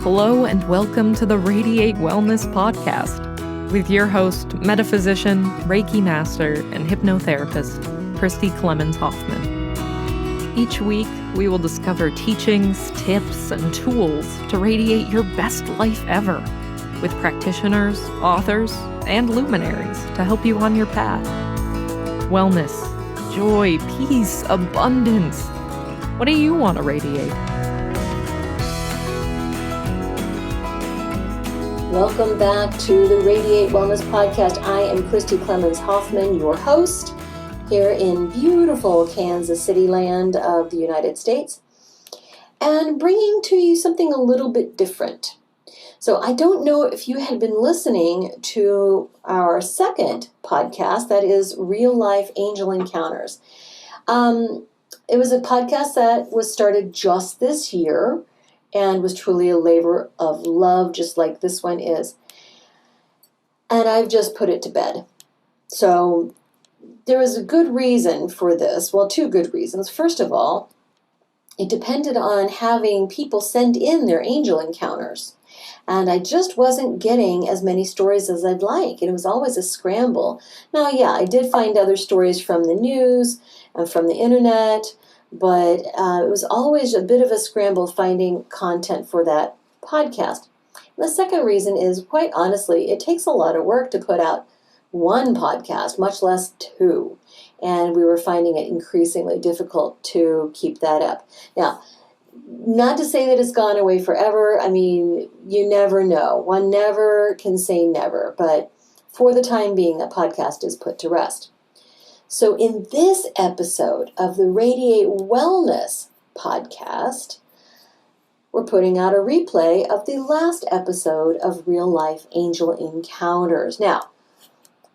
Hello and welcome to the Radiate Wellness podcast with your host, metaphysician, Reiki master, and hypnotherapist, Christi Clemons Hoffman. Each week, we will discover teachings, tips, and tools to radiate your best life ever with practitioners, authors, and luminaries to help you on your path. Wellness, joy, peace, abundance. What do you want to radiate? Welcome back to the Radiate Wellness podcast. I am Christi Clemons Hoffman, your host here in beautiful Kansas City land of the United States, and bringing to you something a little bit different. So I don't know if you had been listening to our second podcast, that is Real Life Angel Encounters. It was a podcast that was started just this year and was truly a labor of love, just like this one is. And I've just put it to bed. So there was a good reason for this. Well, two good reasons. First of all, it depended on having people send in their angel encounters. And I just wasn't getting as many stories as I'd like. And it was always a scramble. Now, yeah, I did find other stories from the news and from the internet, but it was always a bit of a scramble finding content for that podcast. And the second reason is, quite honestly, it takes a lot of work to put out one podcast, much less two. And we were finding it increasingly difficult to keep that up. Now, not to say that it's gone away forever. I mean, you never know. One never can say never. But for the time being, that podcast is put to rest. So in this episode of the Radiate Wellness podcast, we're putting out a replay of the last episode of Real Life Angel Encounters. Now,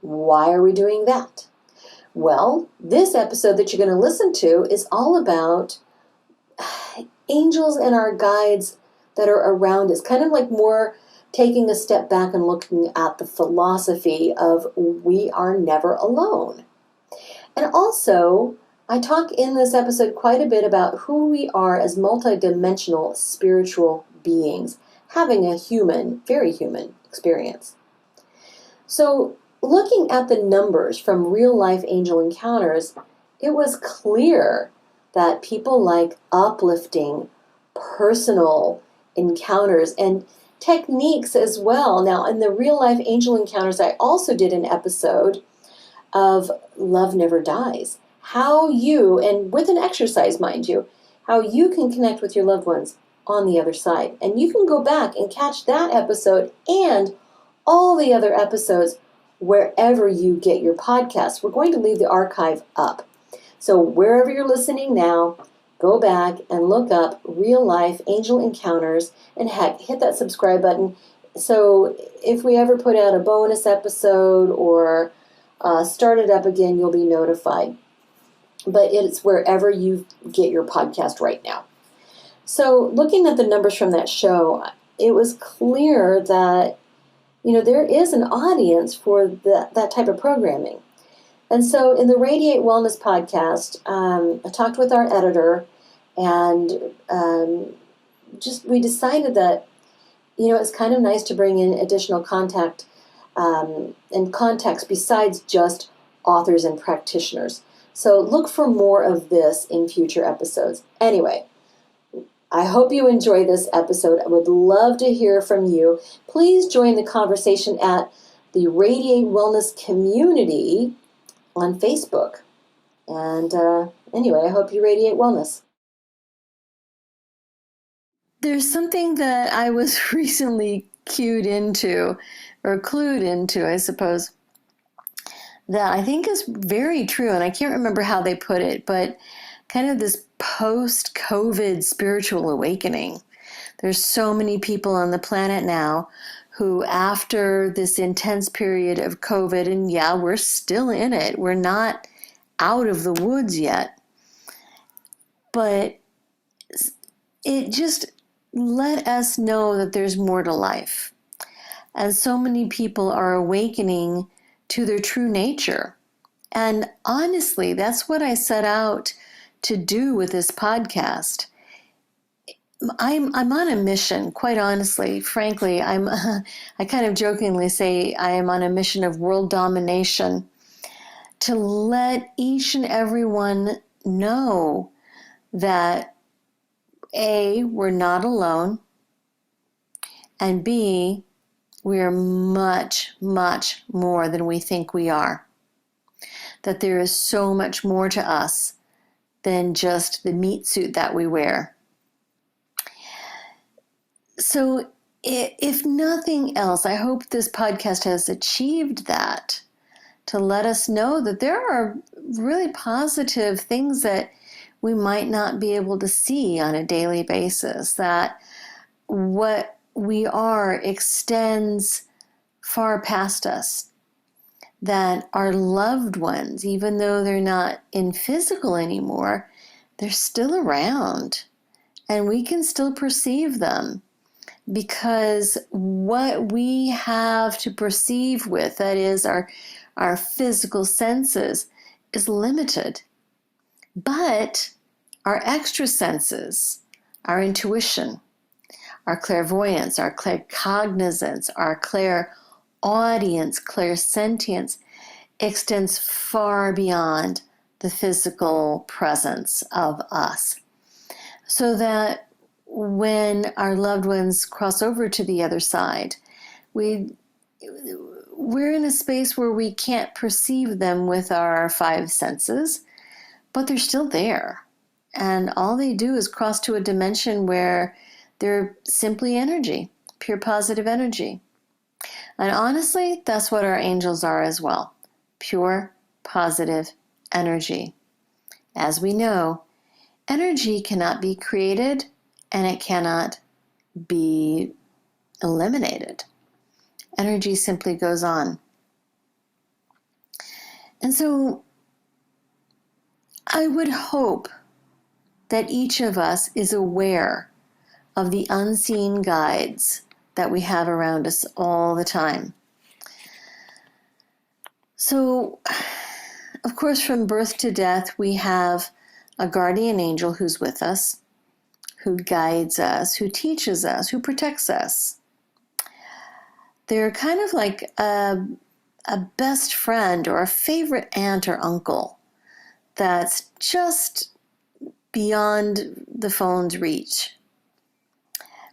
why are we doing that? Well, this episode that you're going to listen to is all about angels and our guides that are around us, kind of like more taking a step back and looking at the philosophy of we are never alone. And also, I talk in this episode quite a bit about who we are as multidimensional spiritual beings, having a human, very human experience. So, looking at the numbers from Real Life Angel Encounters, it was clear that people like uplifting, personal encounters, and techniques as well. Now, in the Real Life Angel Encounters, I also did an episode of Love Never Dies. How you, and with an exercise, mind you, how you can connect with your loved ones on the other side. And you can go back and catch that episode and all the other episodes wherever you get your podcasts. We're going to leave the archive up. So wherever you're listening now, go back and look up Real Life Angel Encounters, and heck, hit that subscribe button. So if we ever put out a bonus episode or start it up again, you'll be notified. But it's wherever you get your podcast right now. So looking at the numbers from that show, it was clear that, there is an audience for that type of programming. And so in the Radiate Wellness podcast, I talked with our editor, and we decided that, it's kind of nice to bring in additional contact and context besides just authors and practitioners. So look for more of this in future episodes. Anyway, I hope you enjoy this episode. I would love to hear from you. Please join the conversation at the Radiate Wellness community on Facebook. And anyway, I hope you radiate wellness. There's something that I was recently clued into, I suppose, that I think is very true. And I can't remember how they put it, but kind of this post-COVID spiritual awakening. There's so many people on the planet now who, after this intense period of COVID, and yeah, we're still in it. We're not out of the woods yet. But it just let us know that there's more to life. As so many people are awakening to their true nature. And honestly, that's what I set out to do with this podcast. I'm on a mission, quite honestly. Frankly, I kind of jokingly say I am on a mission of world domination to let each and everyone know that A, we're not alone, and B, we are much, much more than we think we are. That there is so much more to us than just the meat suit that we wear. So if nothing else, I hope this podcast has achieved that, to let us know that there are really positive things that we might not be able to see on a daily basis, that what we are extends far past us, that our loved ones, even though they're not in physical anymore, they're still around and we can still perceive them, because what we have to perceive with, that is our physical senses, is limited. But our extra senses, our intuition, our clairvoyance, our claircognizance, our clairaudience, clairsentience, extends far beyond the physical presence of us. So that when our loved ones cross over to the other side, we're in a space where we can't perceive them with our five senses, but they're still there. And all they do is cross to a dimension where they're simply energy, pure positive energy. And honestly, that's what our angels are as well. Pure positive energy. As we know, energy cannot be created and it cannot be eliminated. Energy simply goes on. And so I would hope that each of us is aware of the unseen guides that we have around us all the time. So, of course, from birth to death, we have a guardian angel who's with us, who guides us, who teaches us, who protects us. They're kind of like a best friend or a favorite aunt or uncle that's just beyond the phone's reach.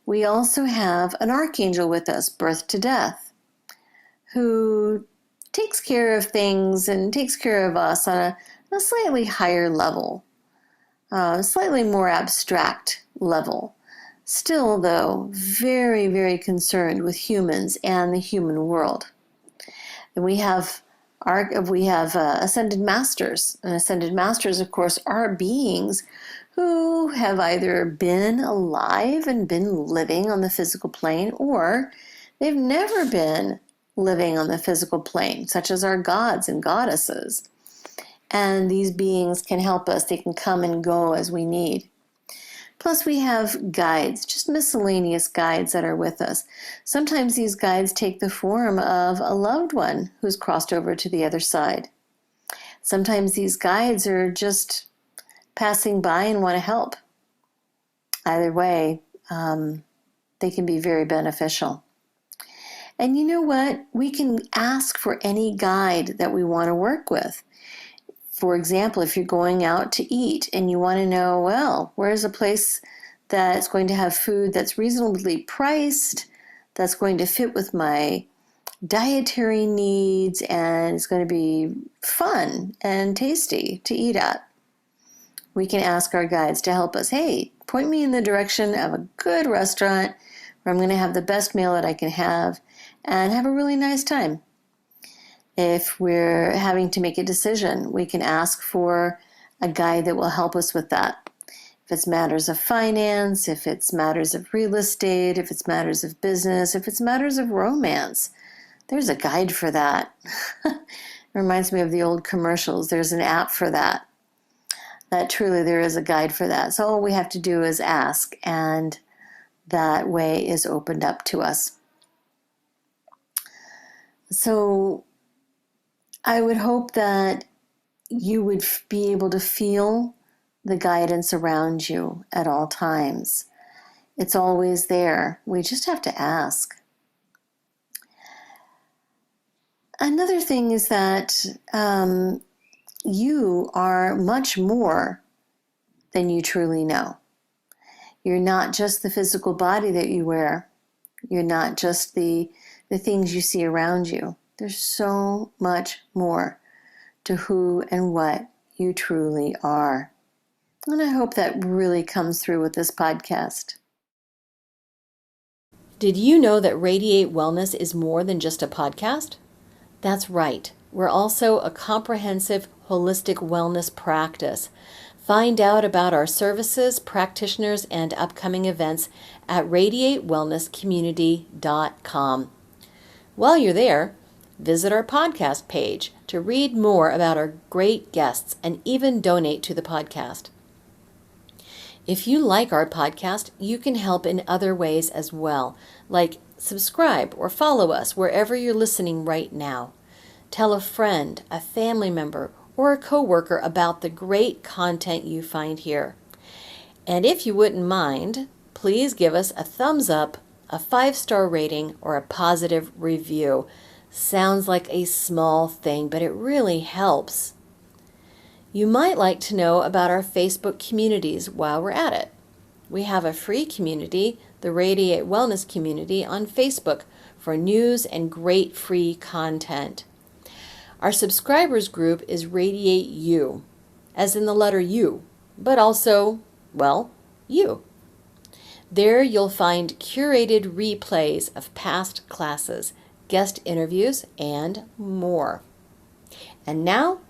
We also have an archangel with us, birth to death, who takes care of things and takes care of us on a slightly higher level, slightly more abstract level. Still, though, very, very concerned with humans and the human world. And we have ascended masters. And ascended masters, of course, are beings who have either been alive and been living on the physical plane, or they've never been living on the physical plane, such as our gods and goddesses. And these beings can help us. They can come and go as we need. Plus, we have guides, just miscellaneous guides that are with us. Sometimes these guides take the form of a loved one who's crossed over to the other side. Sometimes these guides are just passing by and want to help. Either way, they can be very beneficial. And you know what? We can ask for any guide that we want to work with. For example, if you're going out to eat and you want to know, well, where's a place that's going to have food that's reasonably priced, that's going to fit with my dietary needs, and it's going to be fun and tasty to eat at. We can ask our guides to help us. Hey, point me in the direction of a good restaurant where I'm going to have the best meal that I can have and have a really nice time. If we're having to make a decision, we can ask for a guide that will help us with that. If it's matters of finance, if it's matters of real estate, if it's matters of business, if it's matters of romance, there's a guide for that. It reminds me of the old commercials. There's an app for that. That truly there is a guide for that. So all we have to do is ask, and that way is opened up to us. So I would hope that you would be able to feel the guidance around you at all times. It's always there. We just have to ask. Another thing is that you are much more than you truly know. You're not just the physical body that you wear. You're not just the things you see around you. There's so much more to who and what you truly are. And I hope that really comes through with this podcast. Did you know that Radiate Wellness is more than just a podcast? That's right. We're also a comprehensive, holistic wellness practice. Find out about our services, practitioners, and upcoming events at radiatewellnesscommunity.com. While you're there, visit our podcast page to read more about our great guests and even donate to the podcast. If you like our podcast, you can help in other ways as well, like subscribe or follow us wherever you're listening right now. Tell a friend, a family member, or a coworker about the great content you find here. And if you wouldn't mind, please give us a thumbs up, a 5-star rating, or a positive review. Sounds like a small thing, but it really helps. You might like to know about our Facebook communities while we're at it. We have a free community, the Radiate Wellness community, on Facebook for news and great free content. Our subscribers group is Radiate You, as in the letter U, but also, well, you. There you'll find curated replays of past classes, guest interviews, and more. And now,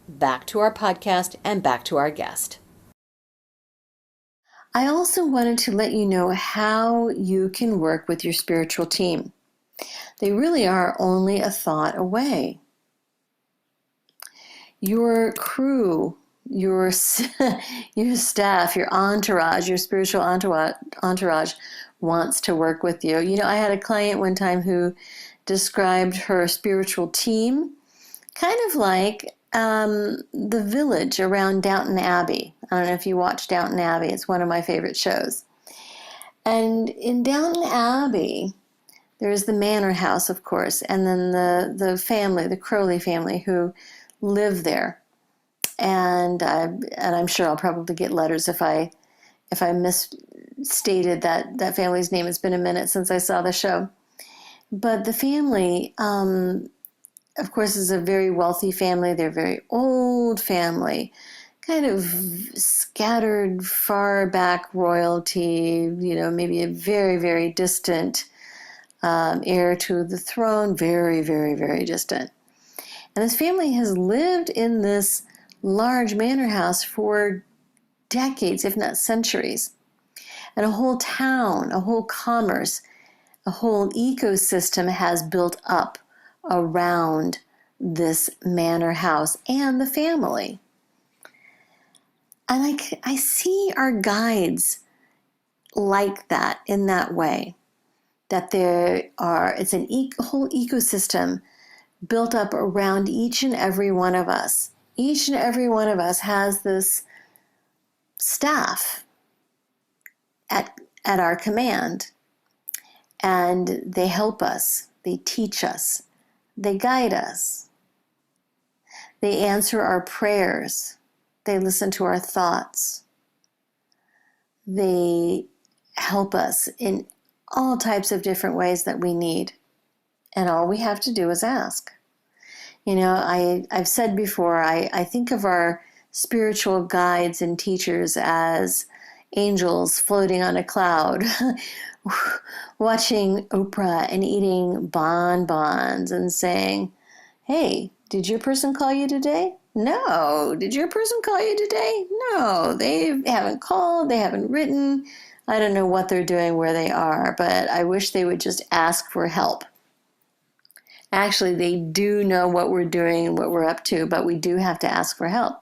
back to our podcast and back to our guest. I also wanted to let you know how you can work with your spiritual team. They really are only a thought away. Your crew, your staff, your entourage, your spiritual entourage wants to work with you. You know, I had a client one time who described her spiritual team kind of like the village around Downton Abbey. I don't know if you watch Downton Abbey. It's one of my favorite shows. And in Downton Abbey, there's the manor house, of course, and then the family, the Crowley family, who live there. And I'm sure I'll probably get letters if I misstated that family's name. It's been a minute since I saw the show. But the family, of course, is a very wealthy family. They're a very old family, kind of scattered, far back royalty, you know, maybe a very, very distant heir to the throne, very, very, very distant. And this family has lived in this large manor house for decades, if not centuries. And a whole town, a whole commerce, a whole ecosystem has built up around this manor house and the family. And I see our guides like that, in that way, that it's a whole ecosystem built up around each and every one of us. Each and every one of us has this staff at our command, and they help us, they teach us, they guide us, they answer our prayers, they listen to our thoughts, they help us in all types of different ways that we need. And all we have to do is ask. You know, I've said before, I think of our spiritual guides and teachers as angels floating on a cloud, watching Oprah and eating bonbons and saying, hey, did your person call you today? No. Did your person call you today? No. They haven't called. They haven't written. I don't know what they're doing where they are, but I wish they would just ask for help. Actually, they do know what we're doing and what we're up to, but we do have to ask for help.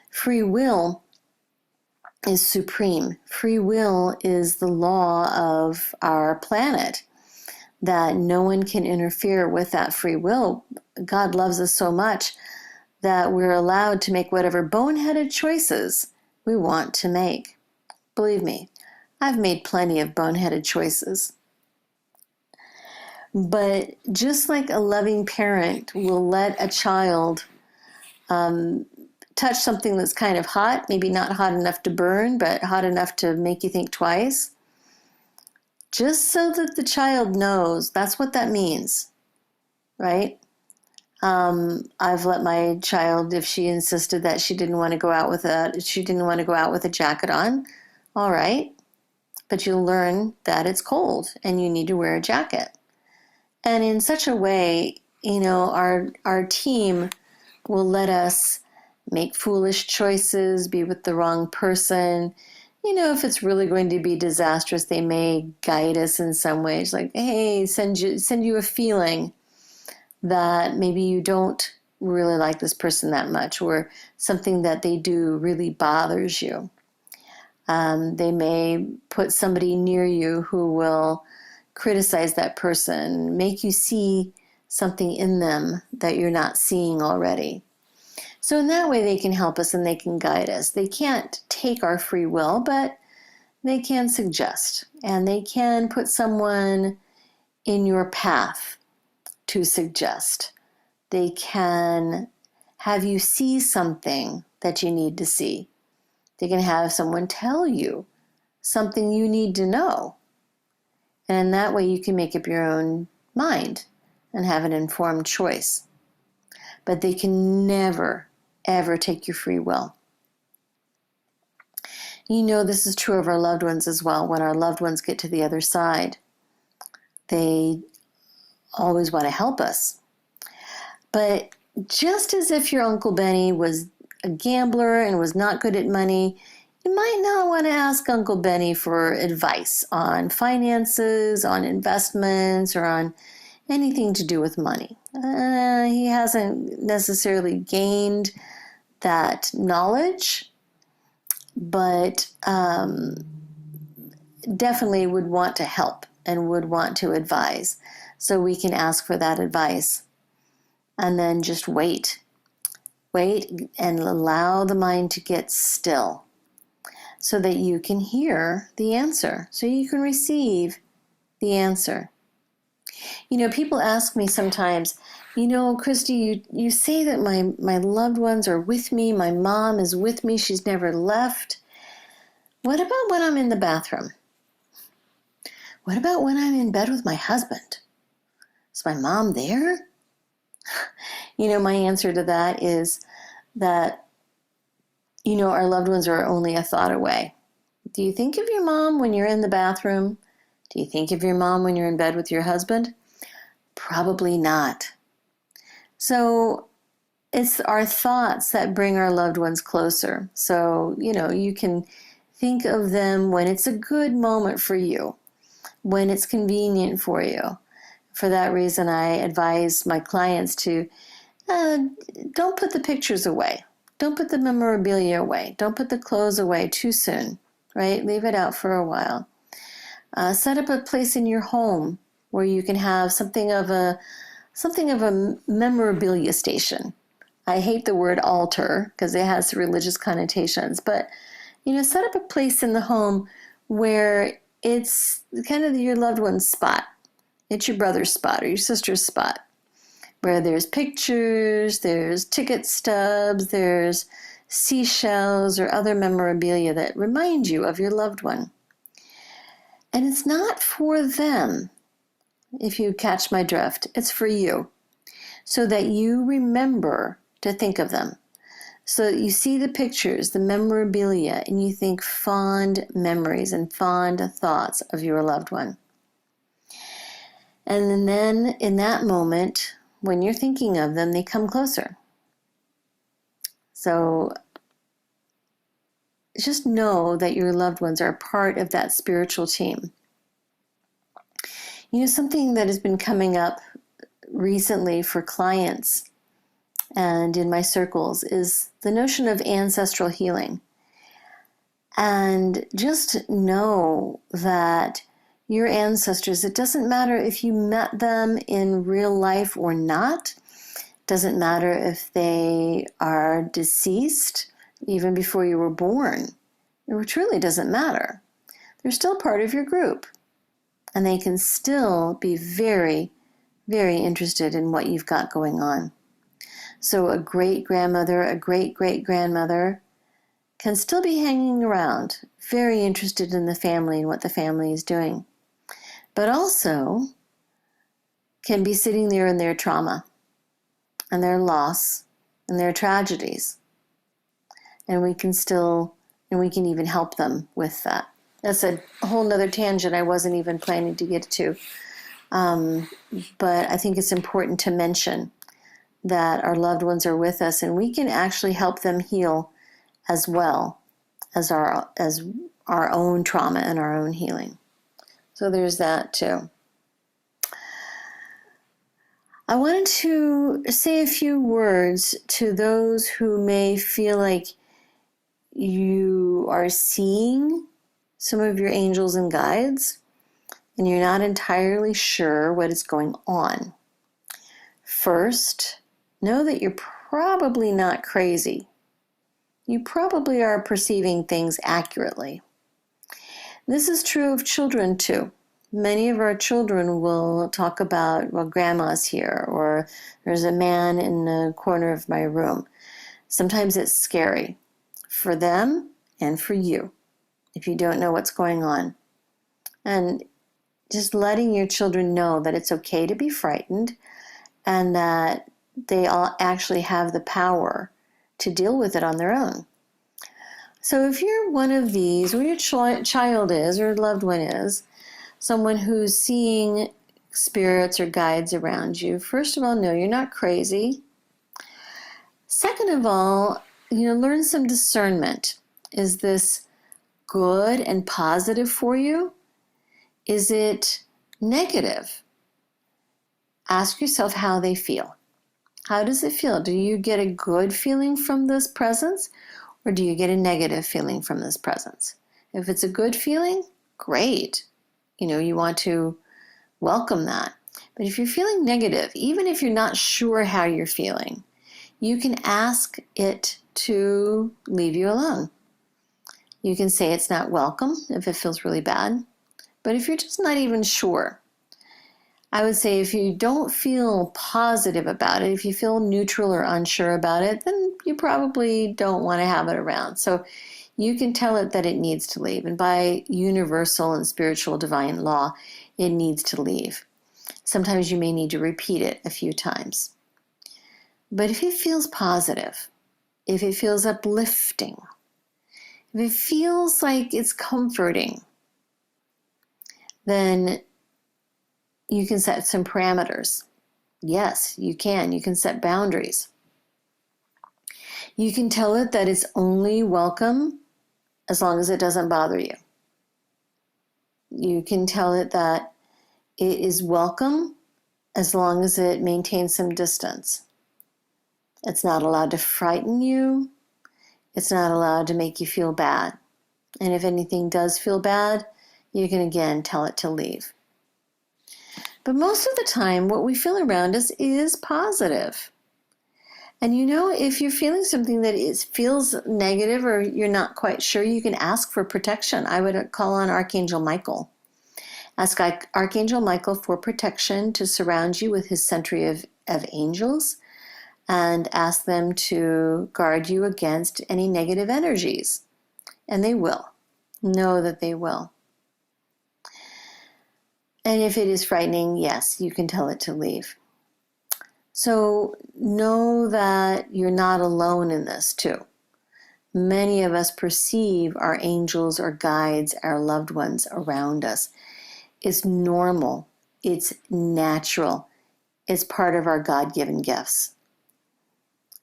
Free will is supreme. Free will is the law of our planet, that no one can interfere with that free will. God loves us so much that we're allowed to make whatever boneheaded choices we want to make. Believe me, I've made plenty of boneheaded choices. But just like a loving parent will let a child touch something that's kind of hot, maybe not hot enough to burn, but hot enough to make you think twice, just so that the child knows that's what that means, right? I've let my child, if she insisted that she didn't want to go out with a jacket on, all right, but you'll learn that it's cold and you need to wear a jacket. And in such a way, our team will let us make foolish choices, be with the wrong person. If it's really going to be disastrous, they may guide us in some ways, like, hey, send you a feeling that maybe you don't really like this person that much, or something that they do really bothers you. They may put somebody near you who will criticize that person, make you see something in them that you're not seeing already. So in that way, they can help us and they can guide us. They can't take our free will, but they can suggest, and they can put someone in your path to suggest. They can have you see something that you need to see. They can have someone tell you something you need to know. And in that way, you can make up your own mind and have an informed choice. But they can never, ever take your free will. This is true of our loved ones as well. When our loved ones get to the other side, they always want to help us. But just as if your Uncle Benny was a gambler and was not good at money, you might not want to ask Uncle Benny for advice on finances, on investments, or on anything to do with money. He hasn't necessarily gained that knowledge, but definitely would want to help and would want to advise. So we can ask for that advice and then just wait and allow the mind to get still so that you can hear the answer, so you can receive the answer. People ask me sometimes, Christi, you say that my loved ones are with me, my mom is with me, she's never left. What about when I'm in the bathroom? What about when I'm in bed with my husband? Is my mom there? My answer to that is that, our loved ones are only a thought away. Do you think of your mom when you're in the bathroom? Do you think of your mom when you're in bed with your husband? Probably not. So it's our thoughts that bring our loved ones closer. So, you can think of them when it's a good moment for you, when it's convenient for you. For that reason, I advise my clients to don't put the pictures away. Don't put the memorabilia away. Don't put the clothes away too soon, right? Leave it out for a while. Set up a place in your home where you can have something of a memorabilia station. I hate the word altar because it has religious connotations, but set up a place in the home where it's kind of your loved one's spot. It's your brother's spot or your sister's spot, where there's pictures, there's ticket stubs, there's seashells or other memorabilia that remind you of your loved one. And it's not for them, if you catch my drift. It's for you, so that you remember to think of them. So that you see the pictures, the memorabilia, and you think fond memories and fond thoughts of your loved one. And then in that moment, when you're thinking of them, they come closer. So just know that your loved ones are part of that spiritual team. Something that has been coming up recently for clients and in my circles is the notion of ancestral healing. And just know that your ancestors, it doesn't matter if you met them in real life or not. It doesn't matter if they are deceased even before you were born. It truly doesn't matter. they're still part of your group. And they can still be very, very interested in what you've got going on. So a great-grandmother, a great-great-grandmother can still be hanging around, very interested in the family and what the family is doing. But also can be sitting there in their trauma and their loss and their tragedies. And we can even help them with that. That's a whole nother tangent I wasn't even planning to get to. But I think it's important to mention that our loved ones are with us, and we can actually help them heal as well as our own trauma and our own healing. So there's that too. I wanted to say a few words to those who may feel like you are seeing some of your angels and guides, and you're not entirely sure what is going on. First, know that you're probably not crazy. You probably are perceiving things accurately. This is true of children too. Many of our children will talk about, well, grandma's here, or there's a man in the corner of my room. Sometimes it's scary for them and for you if you don't know what's going on. And just letting your children know that it's okay to be frightened and that they all actually have the power to deal with it on their own. So if you're one of these, or your child is, or loved one is, someone who's seeing spirits or guides around you, first of all, know you're not crazy. Second of all, learn some discernment. Is this good and positive for you? Is it negative? Ask yourself how they feel. How does it feel? Do you get a good feeling from this presence, or do you get a negative feeling from this presence? If it's a good feeling, great. You want to welcome that. But if you're feeling negative, even if you're not sure how you're feeling, you can ask it to leave you alone. You can say it's not welcome if it feels really bad. But if you're just not even sure, I would say if you don't feel positive about it, if you feel neutral or unsure about it, then you probably don't want to have it around. So you can tell it that it needs to leave. And by universal and spiritual divine law, it needs to leave. Sometimes you may need to repeat it a few times. But if it feels positive, if it feels uplifting, if it feels like it's comforting, then you can set some parameters. Yes, you can. You can set boundaries. You can tell it that it's only welcome as long as it doesn't bother you. You can tell it that it is welcome as long as it maintains some distance. It's not allowed to frighten you. It's not allowed to make you feel bad. And if anything does feel bad, you can again tell it to leave. But most of the time, what we feel around us is positive. And if you're feeling something that feels negative or you're not quite sure, you can ask for protection. I would call on Archangel Michael. Ask Archangel Michael for protection to surround you with his century of angels, and ask them to guard you against any negative energies. And they will. Know that they will. And if it is frightening, yes, you can tell it to leave. So know that you're not alone in this too. Many of us perceive our angels, our guides, our loved ones around us. It's normal. It's natural. It's part of our God-given gifts.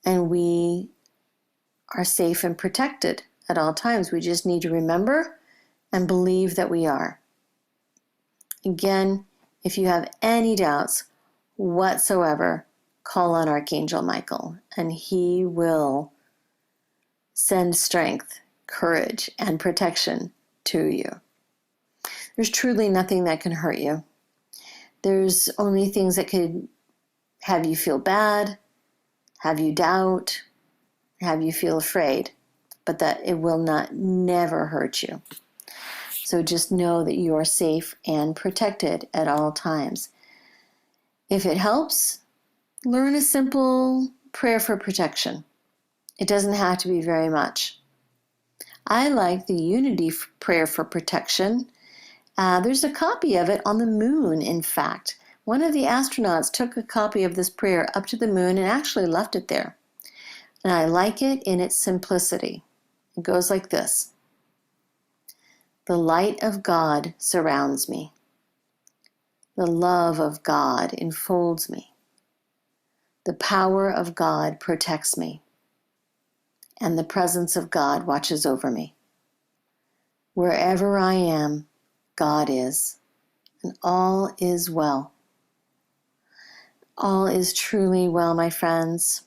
And we are safe and protected at all times. We just need to remember and believe that we are. Again, if you have any doubts whatsoever, call on Archangel Michael, and he will send strength, courage, and protection to you. There's truly nothing that can hurt you. There's only things that could have you feel bad, have you doubt, have you feel afraid, but that it will never hurt you. So just know that you are safe and protected at all times. If it helps, learn a simple prayer for protection. It doesn't have to be very much. I like the Unity Prayer for Protection. There's a copy of it on the moon, in fact. One of the astronauts took a copy of this prayer up to the moon and actually left it there. And I like it in its simplicity. It goes like this. The light of God surrounds me. The love of God enfolds me. The power of God protects me. And the presence of God watches over me. Wherever I am, God is, and all is well. All is truly well, my friends.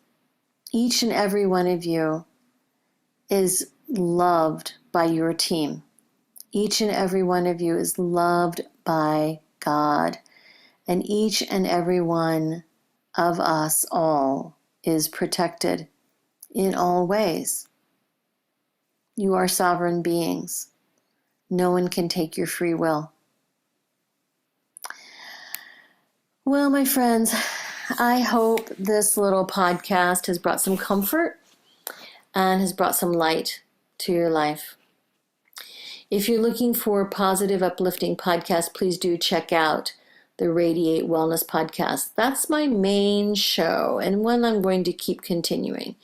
Each and every one of you is loved by your team. Each and every one of you is loved by God, and each and every one of us all is protected in all ways. You are sovereign beings. No one can take your free will. Well, my friends, I hope this little podcast has brought some comfort and has brought some light to your life. If you're looking for positive, uplifting podcasts, please do check out the Radiate Wellness podcast. That's my main show and one I'm going to keep continuing.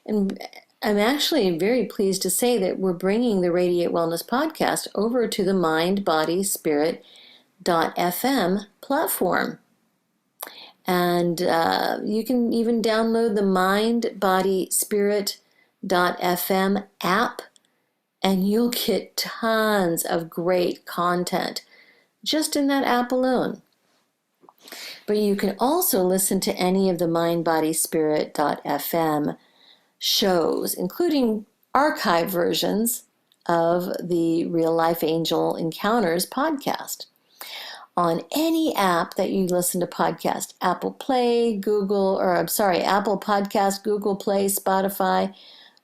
And I'm actually very pleased to say that we're bringing the Radiate Wellness podcast over to the mindbodyspirit.fm platform. And you can even download the mindbodyspirit.fm app, and you'll get tons of great content just in that app alone. But you can also listen to any of the mindbodyspirit.fm shows, including archive versions of the Real Life Angel Encounters podcast on any app that you listen to podcast. Apple Podcast, Google Play, Spotify,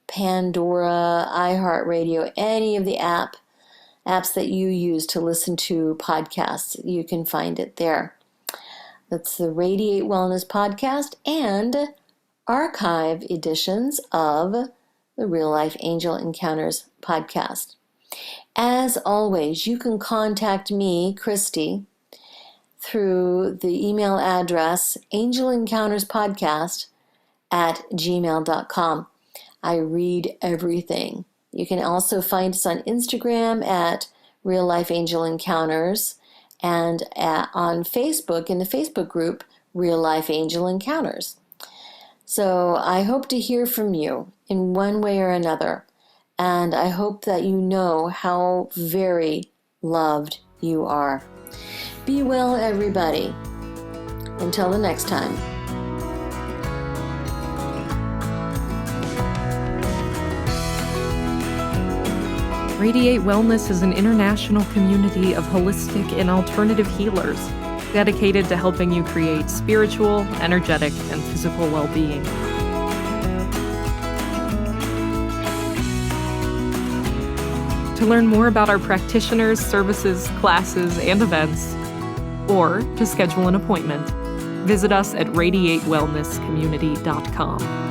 Pandora, iHeartRadio, any of the apps that you use to listen to podcasts, you can find it there. That's the Radiate Wellness podcast and archive editions of the Real Life Angel Encounters podcast. As always, you can contact me, Christi, through the email address angelencounterspodcast@gmail.com. I read everything. You can also find us on Instagram at Real Life Angel Encounters and on Facebook in the Facebook group Real Life Angel Encounters. So I hope to hear from you in one way or another, and I hope that you know how very loved you are. Be well, everybody. Until the next time. Radiate Wellness is an international community of holistic and alternative healers dedicated to helping you create spiritual, energetic, and physical well-being. To learn more about our practitioners, services, classes, and events, or to schedule an appointment, visit us at radiatewellnesscommunity.com.